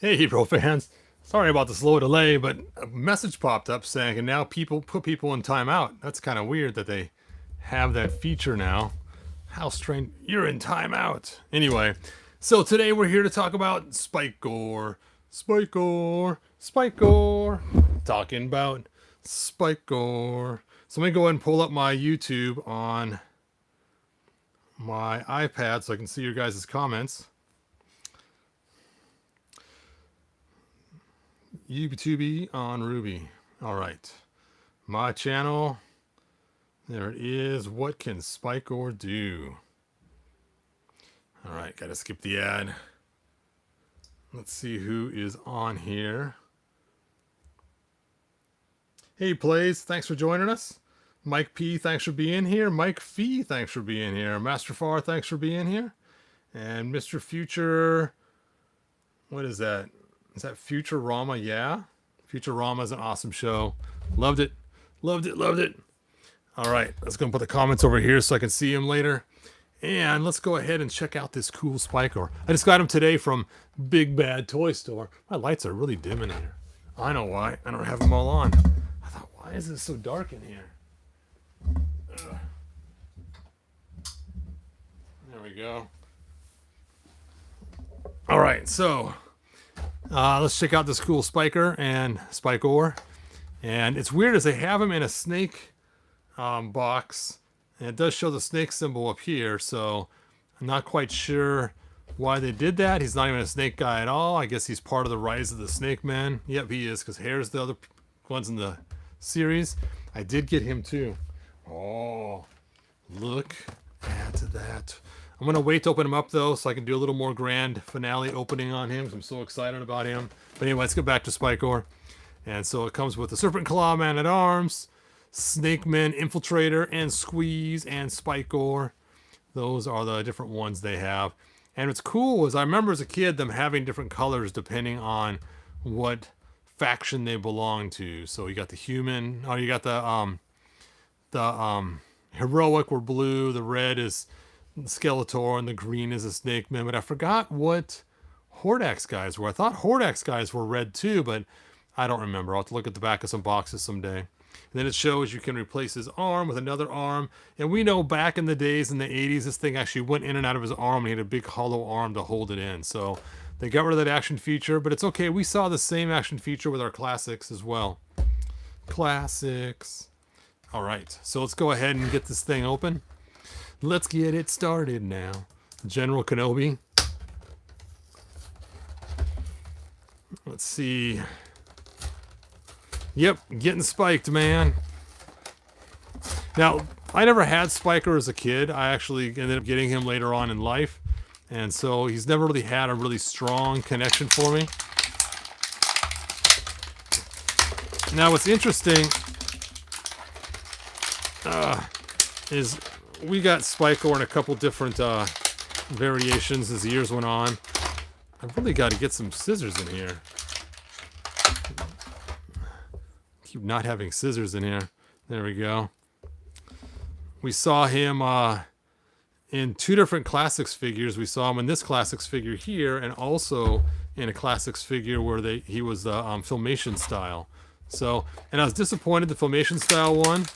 Hey, Hero fans. Sorry about the slow delay, but a message popped up saying, and now people put people in timeout. That's kind of weird that they have that feature now. How strange. You're in timeout. Anyway, so today we're here to talk about Spikor. Spikor. Spikor. Talking about Spikor. So let me go ahead and pull up my YouTube on my iPad so I can see your guys' comments. YouTube on Ruby. All right. My channel. There it is. What can Spikor do? All right. Got to skip the ad. Let's see who is on here. Hey, Plays. Thanks for joining us. Mike P. Thanks for being here. Mike Fee. Thanks for being here. Master Far. Thanks for being here. And Mr. Future. What is that? Is that Futurama? Yeah. Futurama is an awesome show. Loved it. Loved it. Loved it. All right. Let's go and put the comments over here so I can see him later. And let's go ahead and check out this cool Spikor. I just got him today from Big Bad Toy Store. My lights are really dim in here. I know why. I don't have them all on. I thought, why is it so dark in here? Ugh. There we go. All right. So let's check out this cool Spikor. And it's weird as they have him in a snake box. And it does show the snake symbol up here. So I'm not quite sure why they did that. He's not even a snake guy at all. I guess he's part of the Rise of the Snake Men. Yep, he is, because Hare's the other ones in the series. I did get him too. Oh, look at that. I'm going to wait to open him up, though, so I can do a little more grand finale opening on him, because I'm so excited about him. But anyway, let's get back to Spikor. And so it comes with the Serpent Claw Man-at-Arms, Snake Men Infiltrator, and Squeeze, and Spikor. Those are the different ones they have. And what's cool is I remember as a kid them having different colors depending on what faction they belong to. So you got the human, you got the heroic were blue, the red is Skeletor, and the green is a Snake Man. But I forgot what Hordax guys were. I thought Hordax guys were red too, but I don't remember. I'll have to look at the back of some boxes someday. And then it shows you can replace his arm with another arm. And we know back in the days in the 80s, this thing actually went in and out of his arm, and he had a big hollow arm to hold it in. So they got rid of that action feature, but it's okay. We saw the same action feature with our classics as well. Classics. All right, so let's go ahead and get this thing open. Let's get it started now. General Kenobi. Let's see. Yep, getting spiked, man. Now, I never had Spikor as a kid. I actually ended up getting him later on in life. And so he's never really had a really strong connection for me. Now, what's interesting is we got Spikor in a couple different variations as the years went on. I've really got to get some scissors in here. Keep not having scissors in here. There we go. We saw him in two different Classics figures. We saw him in this Classics figure here, and also in a Classics figure where he was the Filmation style. So, and I was disappointed the Filmation style one,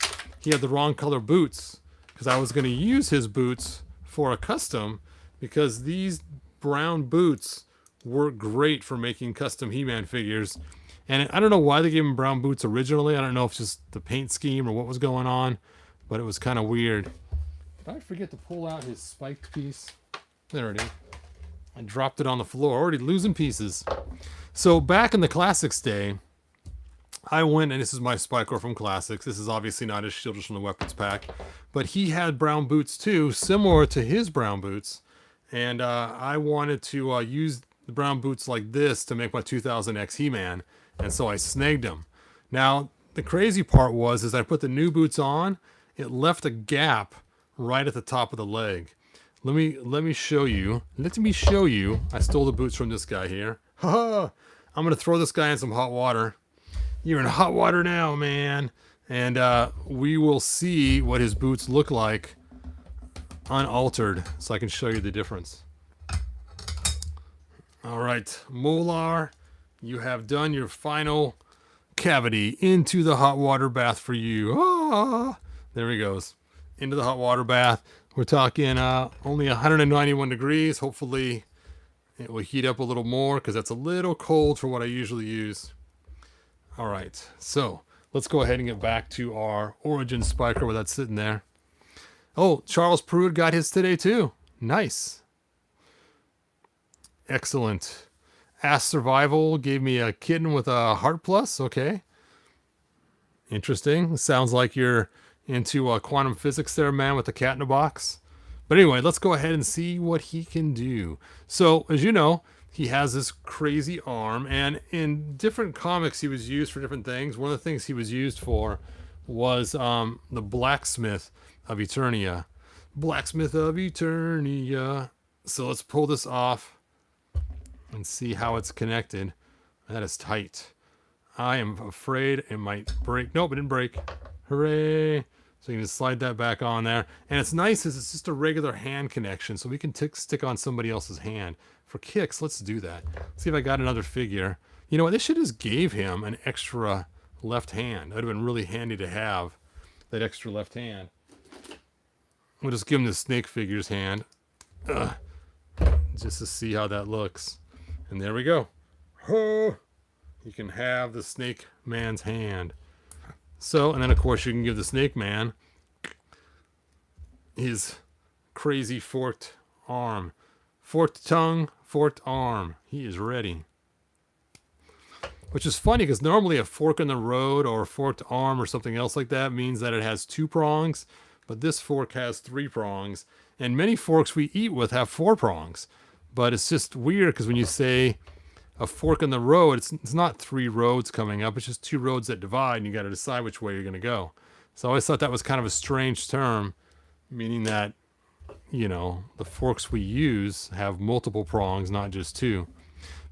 he had the wrong color boots, because I was going to use his boots for a custom, because these brown boots work great for making custom He-Man figures. And I don't know why they gave him brown boots originally. I don't know if it's just the paint scheme or what was going on, but it was kind of weird. Did I forget to pull out his spiked piece? There it is. I dropped it on the floor, already losing pieces. So back in the Classics day, I went, and this is my Spikor from Classics. This is obviously not his shield, just from the weapons pack, but he had brown boots too, similar to his brown boots. And I wanted to use the brown boots like this to make my 2000X He-Man. And so I snagged him. Now, the crazy part was, as I put the new boots on, it left a gap right at the top of the leg. Let me show you. Let me show you. I stole the boots from this guy here. Ha! I'm going to throw this guy in some hot water. You're in hot water now, man. And we will see what his boots look like unaltered, so I can show you the difference. All right, Molar, you have done your final cavity into the hot water bath for you. Ah, there he goes. Into the hot water bath. We're talking only 191 degrees. Hopefully it will heat up a little more because that's a little cold for what I usually use. All right, so let's go ahead and get back to our Origin Spiker where that's sitting there. Oh, Charles Prude got his today too. Nice. Excellent. Ask Survival gave me a kitten with a heart plus. Okay. Interesting. Sounds like you're into quantum physics there, man, with the cat in a box. But anyway, let's go ahead and see what he can do. So, as you know, he has this crazy arm, and in different comics he was used for different things. One of the things he was used for was the blacksmith of Eternia. Blacksmith of Eternia. So let's pull this off and see how it's connected. That is tight. I am afraid it might break. Nope, it didn't break. Hooray. So you can just slide that back on there. And it's nice is it's just a regular hand connection, so we can stick on somebody else's hand. For kicks, let's do that. Let's see if I got another figure. You know what? They should just gave him an extra left hand. That would have been really handy to have, that extra left hand. We'll just give him the snake figure's hand. Just to see how that looks. And there we go. Oh, you can have the snake man's hand. So, and then of course you can give the snake man his crazy forked arm. Forked tongue, forked arm. He is ready. Which is funny because normally a fork in the road or a forked arm or something else like that means that it has 2 prongs. But this fork has 3 prongs. And many forks we eat with have 4 prongs. But it's just weird because when you say a fork in the road, it's not 3 roads coming up. It's just 2 roads that divide and you got to decide which way you're going to go. So I always thought that was kind of a strange term, meaning that, you know, the forks we use have multiple prongs, not just 2.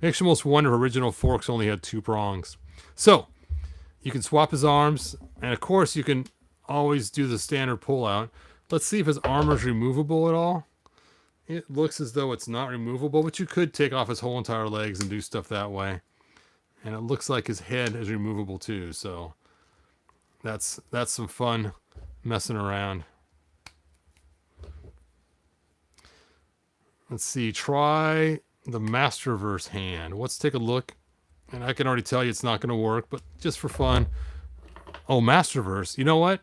Makes you almost wonder if original forks only had 2 prongs. So you can swap his arms, and of course you can always do the standard pull out. Let's see if his armor is removable at all. It looks as though it's not removable, but you could take off his whole entire legs and do stuff that way. And it looks like his head is removable too, so that's some fun messing around. Let's see, try the Masterverse hand. Let's take a look. And I can already tell you it's not going to work, but just for fun. Oh, Masterverse. You know what?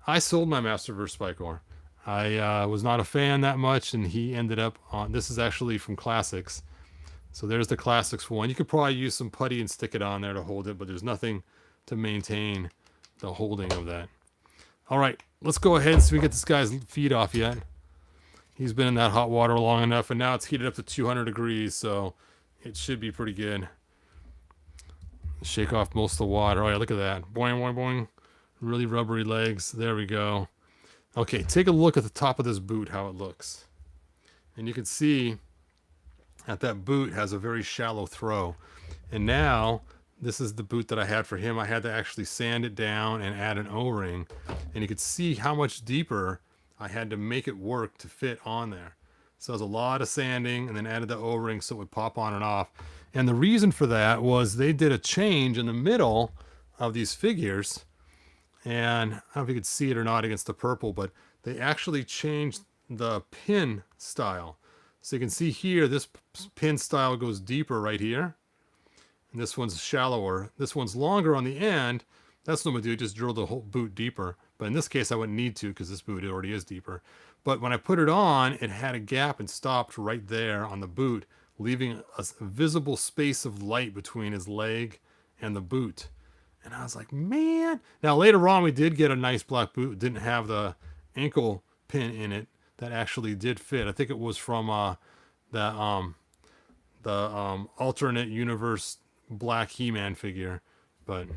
I sold my Masterverse Spikor. I was not a fan that much, and he ended up on... This is actually from Classics. So there's the Classics one. You could probably use some putty and stick it on there to hold it, but there's nothing to maintain the holding of that. All right, let's go ahead and see if we can get this guy's feet off yet. He's been in that hot water long enough, and now it's heated up to 200 degrees, so it should be pretty good. Shake off most of the water. Oh, yeah, look at that. Boing, boing, boing. Really rubbery legs. There we go. Okay, take a look at the top of this boot, how it looks. And you can see that that boot has a very shallow throw. And now, this is the boot that I had for him. I had to actually sand it down and add an O-ring. And you could see how much deeper I had to make it work to fit on there. So it was a lot of sanding and then added the O-ring so it would pop on and off. And the reason for that was they did a change in the middle of these figures. And I don't know if you could see it or not against the purple, but they actually changed the pin style. So you can see here, this pin style goes deeper right here. And this one's shallower. This one's longer on the end. That's no big deal, just drill the whole boot deeper. But in this case, I wouldn't need to because this boot already is deeper. But when I put it on, it had a gap and stopped right there on the boot, leaving a visible space of light between his leg and the boot. And I was like, man. Now, later on, we did get a nice black boot. It didn't have the ankle pin in it that actually did fit. I think it was from the alternate universe black He-Man figure. But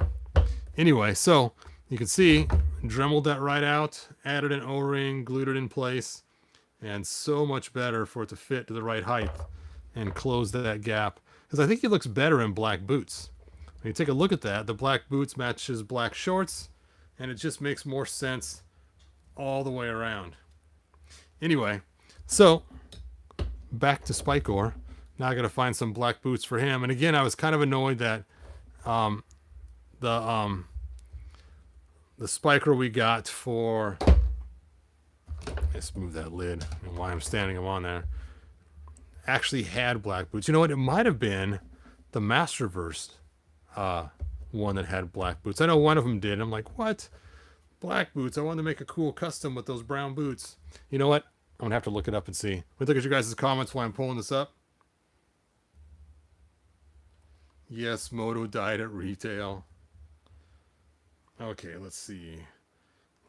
anyway, so you can see, dremeled that right out, added an O-ring, glued it in place, and so much better for it to fit to the right height and close that gap. Because I think he looks better in black boots. When you take a look at that, the black boots match his black shorts, and it just makes more sense all the way around. Anyway, so back to Spikor. Now I got to find some black boots for him. And again, I was kind of annoyed that um, the Spikor we got for, let's move that lid and why I'm standing him on there, actually had black boots. You know what? It might have been the Masterverse one that had black boots. I know one of them did. I'm like, what? Black boots? I wanted to make a cool custom with those brown boots. You know what? I'm going to have to look it up and see. Let me look at your guys' comments while I'm pulling this up. Yes, Moto died at retail. Okay, let's see.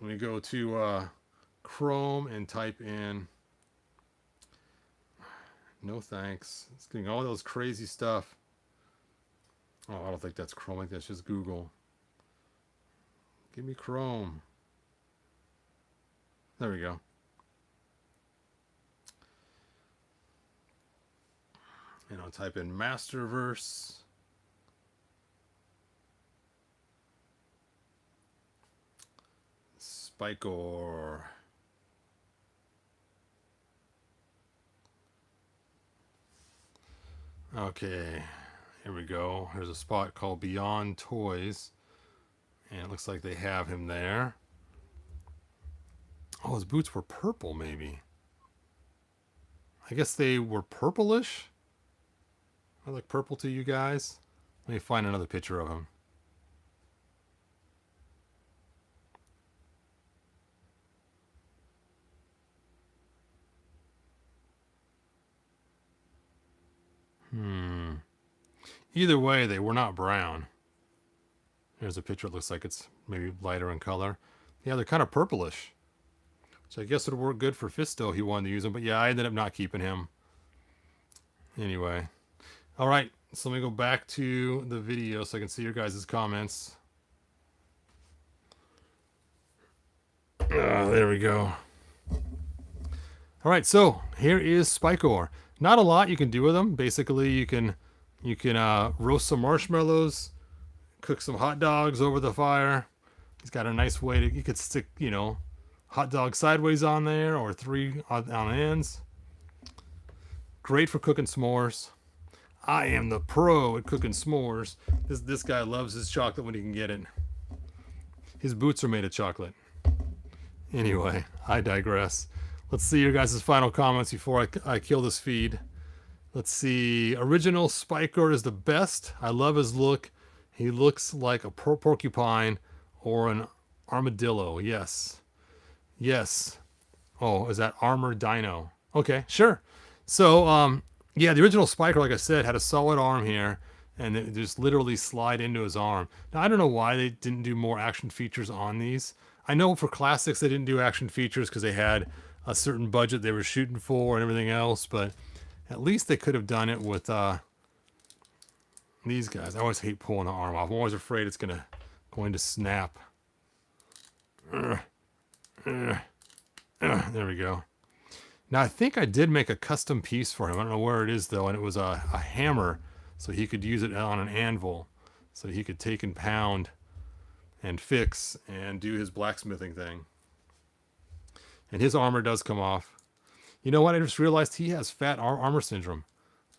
Let me go to Chrome and type in. No thanks. It's getting all those crazy stuff. Oh, I don't think that's Chrome. I think that's just Google. Give me Chrome. There we go. And I'll type in Masterverse. Spikor. Okay, here we go. There's a spot called Beyond Toys. And it looks like they have him there. Oh, his boots were purple, maybe. I guess they were purplish. I look purple to you guys. Let me find another picture of him. Either way, they were not brown. There's a picture. It looks like it's maybe lighter in color. Yeah, they're kind of purplish. So I guess it would work good for Fisto. He wanted to use them. But yeah, I ended up not keeping him. Anyway. All right. So let me go back to the video so I can see your guys' comments. There we go. All right. So here is Spikor. Not a lot you can do with them. Basically, you can roast some marshmallows, cook some hot dogs over the fire. He's got a nice way to, you could stick, you know, hot dog sideways on there or 3 on ends. Great for cooking s'mores. I am the pro at cooking s'mores. This guy loves his chocolate when he can get it. His boots are made of chocolate. Anyway, I digress. Let's see your guys' final comments before I kill this feed. Let's see. Original Spikor is the best. I love his look. He looks like a porcupine or an armadillo. Yes. Yes. Oh, is that Armor Dino? Okay, sure. So, yeah, the original Spikor, like I said, had a solid arm here, and it just literally slide into his arm. Now, I don't know why they didn't do more action features on these. I know for classics they didn't do action features because they had a certain budget they were shooting for and everything else, but at least they could have done it with these guys. I always hate pulling the arm off. I'm always afraid it's going to snap. There we go. Now, I think I did make a custom piece for him. I don't know where it is, though, and it was a hammer, so he could use it on an anvil, so he could take and pound and fix and do his blacksmithing thing. And his armor does come off. You know what? I just realized he has fat armor syndrome.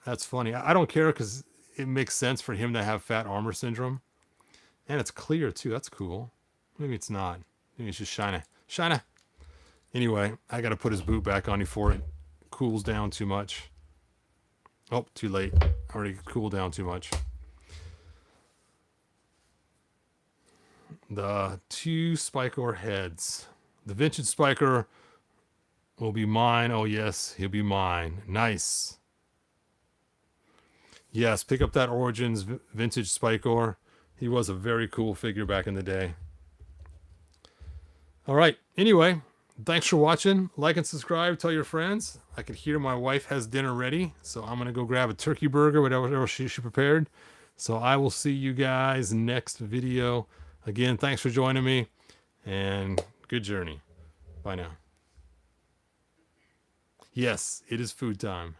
That's funny. I don't care because it makes sense for him to have fat armor syndrome. And it's clear, too. That's cool. Maybe it's not. Maybe it's just shiny. Shiny. Anyway, I got to put his boot back on before it cools down too much. Oh, too late. Already cooled down too much. The 2 Spikor heads. The vintage Spikor will be mine. Oh, yes, he'll be mine. Nice. Yes, pick up that Origins vintage Spikor. He was a very cool figure back in the day. All right. Anyway, thanks for watching. Like and subscribe. Tell your friends. I can hear my wife has dinner ready, so I'm going to go grab a turkey burger, whatever she prepared. So I will see you guys next video. Again, thanks for joining me, and good journey. Bye now. Yes, it is food time.